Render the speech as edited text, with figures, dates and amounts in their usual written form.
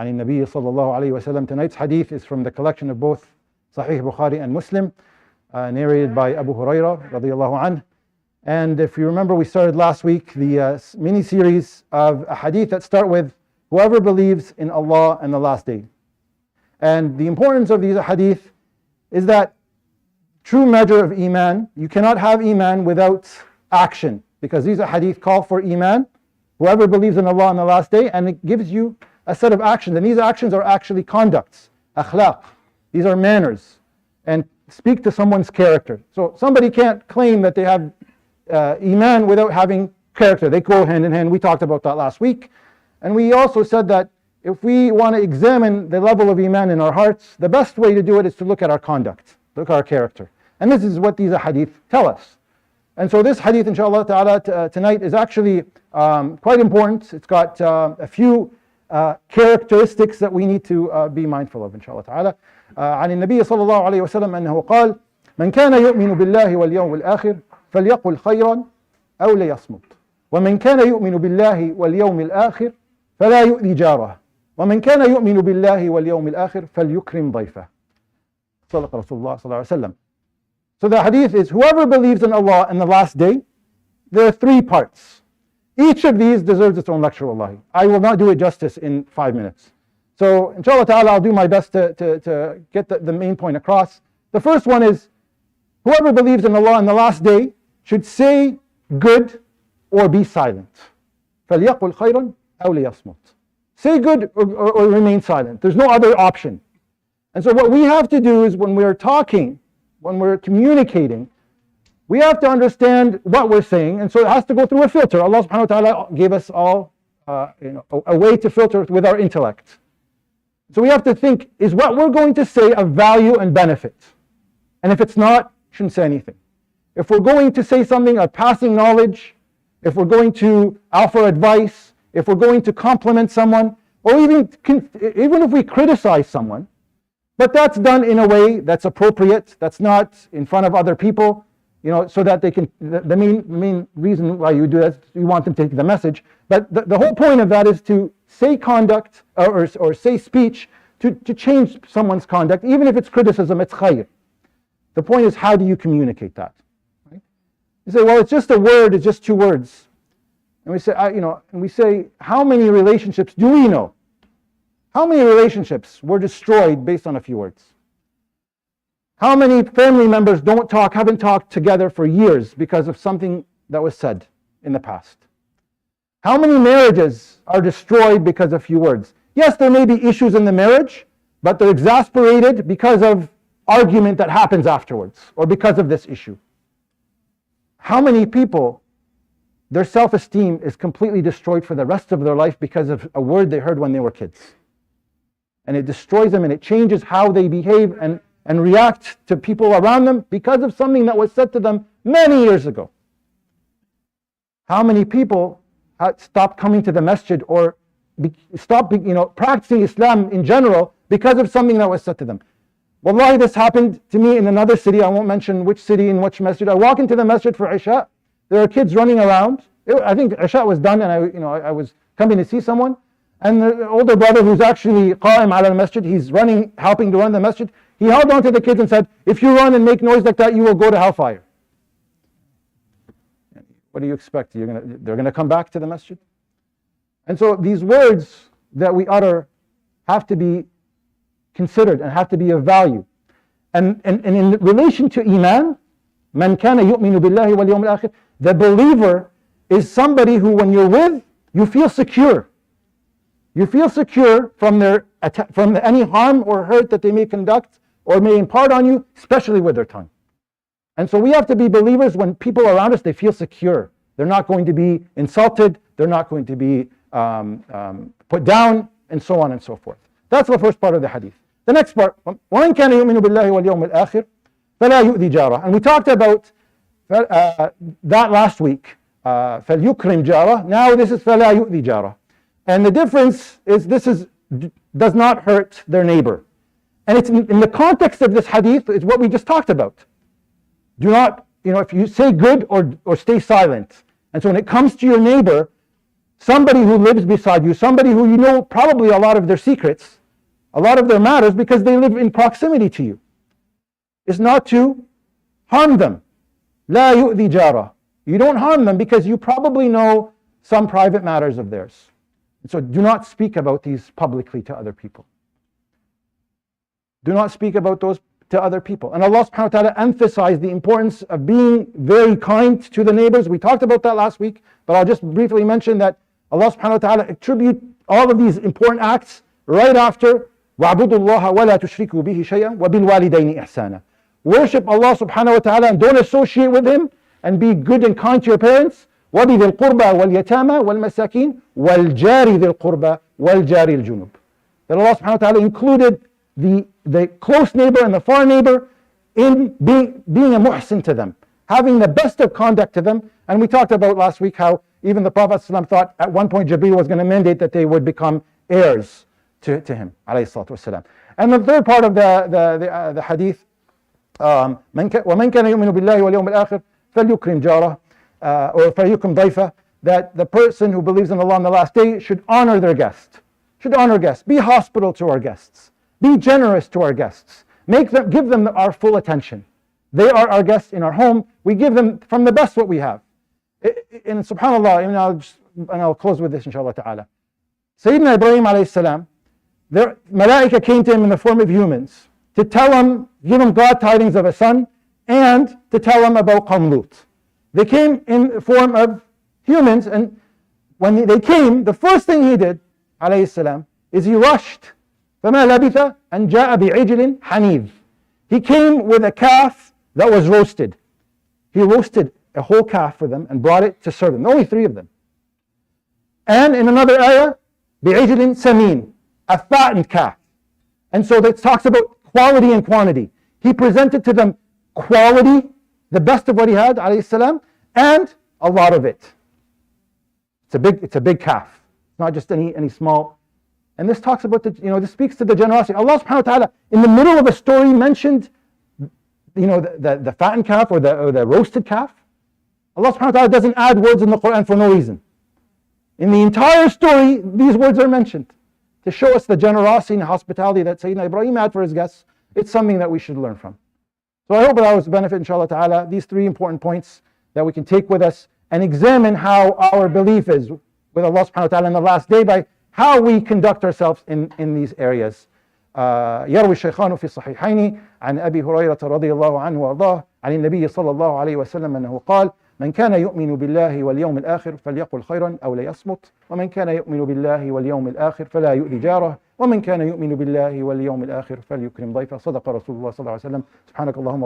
عن النبي صلى الله عليه وسلم. Tonight's hadith is from the collection of both Sahih Bukhari and Muslim, narrated by Abu Hurairah radiyallahu anhu. And if you remember, we started last week the mini-series of a hadith that start with whoever believes in Allah and the last day. And the importance of these hadith is that true measure of iman, you cannot have iman without action, because these hadith call for iman, whoever believes in Allah on the last day, and it gives you a set of actions, and these actions are actually conducts, akhlaq. These are manners, and speak to someone's character. So somebody can't claim that they have iman without having character. They go hand in hand. We talked about that last week, and we also said that if we want to examine the level of iman in our hearts, the best way to do it is to look at our conduct, look at our character. And this is what these hadith tell us. And so this hadith, inshallah ta'ala, tonight is actually quite important. It's got a few characteristics that we need to be mindful of, inshallah ta'ala. عن النبي صلى الله عليه وسلم أنه قال: من كان يؤمن بالله واليوم الآخر فليقل خيرا أو ليصمت، ومن كان يؤمن بالله واليوم الآخر فلا يؤذي جاره، ومن كان يؤمن بالله واليوم الآخر فليكرم ضيفه. صدق رسول الله صلى الله عليه وسلم. So the hadith is, whoever believes in Allah and the last day, there are three parts. Each of these deserves its own lecture, wallahi. I will not do it justice in 5 minutes. So inshallah ta'ala, I'll do my best to get the main point across. The first one is, whoever believes in Allah and the last day should say good or be silent. فَلْيَقُلْ خَيْرًا أَوْ لِيَصْمُتْ. Say good or remain silent. There's no other option. And so what we have to do is, when we're talking, when we're communicating, we have to understand what we're saying, and so it has to go through a filter. Allah subhanahu wa ta'ala gave us all a way to filter with our intellect. So we have to think, is what we're going to say of value and benefit? And if it's not, shouldn't say anything. If we're going to say something of passing knowledge, if we're going to offer advice, if we're going to compliment someone, or even if we criticize someone, but that's done in a way that's appropriate, that's not in front of other people, so that they can, the main reason why you do that is you want them to take the message. But the whole point of that is to say conduct or say speech to change someone's conduct, even if it's criticism, it's khayr. The point is, how do you communicate that? Right? You say, well, it's just a word, it's just two words. And we say, how many relationships do we know? How many relationships were destroyed based on a few words? How many family members haven't talked together for years because of something that was said in the past? How many marriages are destroyed because of few words? Yes, there may be issues in the marriage, but they're exasperated because of argument that happens afterwards, or because of this issue. How many people, their self-esteem is completely destroyed for the rest of their life because of a word they heard when they were kids? And it destroys them, and it changes how they behave and react to people around them because of something that was said to them many years ago. How many people stop coming to the masjid or stop practicing Islam in general because of something that was said to them? Wallahi, this happened to me in another city. I won't mention which city and which masjid. I walk into the masjid for Isha. There are kids running around. I think Isha was done, and I was coming to see someone. And the older brother, who's actually qa'im ala al-masjid, he's running, helping to run the masjid. He held on to the kids and said, if you run and make noise like that, you will go to hellfire. What do you expect? They're going to come back to the masjid? And so these words that we utter have to be considered and have to be of value. And in relation to iman, man kana yu'minu billahi wal yawm al-akhir, the believer is somebody who, when you're with, you feel secure. You feel secure from any harm or hurt that they may conduct or may impart on you, especially with their tongue. And so we have to be believers when people around us, they feel secure. They're not going to be insulted, they're not going to be put down, and so on and so forth. That's the first part of the hadith. The next part, وَمَنْ كَانَ يُؤْمِنُ بِاللَّهِ وَالْيَوْمِ الْآخِرِ فَلَا يُؤْذِي جَارَهُ. And we talked about that last week. فَلْيُكْرِمْ جَارَهُ. Now this is فَلَا يُؤْذِي جَارَهُ. And the difference is does not hurt their neighbor. And it's in the context of this hadith is what we just talked about. Do not, if you say good or stay silent. And so when it comes to your neighbor, somebody who lives beside you, somebody who you know probably a lot of their secrets, a lot of their matters, because they live in proximity to you, is not to harm them. لا يؤذي جاره. You don't harm them because you probably know some private matters of theirs. And so do not speak about these publicly to other people. Do not speak about those to other people. And Allah subhanahu wa ta'ala emphasized the importance of being very kind to the neighbors. We talked about that last week, but I'll just briefly mention that Allah subhanahu wa ta'ala attribute all of these important acts right after وَاعْبُدُوا اللَّهَ وَلَا تُشْرِكُوا بِهِ شَيْئًا وَبِالْوَالِدَيْنِ إِحْسَانًا. Worship Allah subhanahu wa ta'ala and don't associate with Him, and be good and kind to your parents. وَبِذِي الْقُرْبَى وَالْيَتَامَى وَالْمَسَاكِينِ وَالْجَارِ ذِي الْقُرْبَى وَالْجَارِ الْجُنُوبِ. That Allah subhanahu wa ta'ala included the close neighbor and the far neighbor in being a muhsin to them, having the best of conduct to them. And we talked about last week how even the Prophet ﷺ thought at one point Jibreel was going to mandate that they would become heirs to him, alayhi salatu wasalam. And the third part of the hadith, وَمَنْ كَانَ يُؤْمِنُ بِاللَّهِ وَالْيَوْمِ الْآخِرِ فَلْيُكْرِمْ جَارَهُ or فَلْيُكْرِمْ ضَيْفَهُ, that the person who believes in Allah on the last day should honor their guest, should honor guests, be hospitable to our guests, be generous to our guests, give them our full attention. They are our guests in our home. We give them from the best what we have. And subhanAllah, and I'll close with this inshallah ta'ala. Sayyidina Ibrahim alayhi salam, the malaika came to him in the form of humans to tell him, give him glad tidings of a son, and to tell him about Qawm Lut. They came in the form of humans, and when they came, the first thing he did, alayhi salam, is he rushed. فَمَا لَبِثَ أَنْ جَاءَ بِعِجْلٍ حَنِيذٍ. He came with a calf that was roasted. He roasted a whole calf for them and brought it to serve them. Only 3 of them. And in another ayah, بِعِجْلٍ سَمِينٍ, a fattened calf. And so that talks about quality and quantity. He presented to them quality, the best of what he had, alayhi salam, and a lot of it. It's a big calf. It's not just any small. And this talks about this speaks to the generosity. Allah subhanahu wa ta'ala in the middle of a story mentioned the fattened calf or the roasted calf. Allah subhanahu wa ta'ala doesn't add words in the Quran for no reason. In the entire story, these words are mentioned to show us the generosity and hospitality that Sayyidina Ibrahim had for his guests. It's something that we should learn from. So I hope that was a benefit, inshallah ta'ala. These 3 important points that we can take with us and examine how our belief is with Allah subhanahu wa ta'ala in the last day by how we conduct ourselves in these areas. يروي الشيخان في الصحيحين عن أبي هريرة رضي الله عنه وأرضاه عن النبي صلى الله عليه وسلم أنه قال: من كان يؤمن بالله واليوم الآخر فليقل خيرا أو ليصمت، ومن كان يؤمن بالله واليوم الآخر فلا يؤذي جاره، ومن كان يؤمن بالله واليوم الآخر فليكرم ضيفه. صدق رسول الله صلى الله عليه وسلم. سبحانك اللهم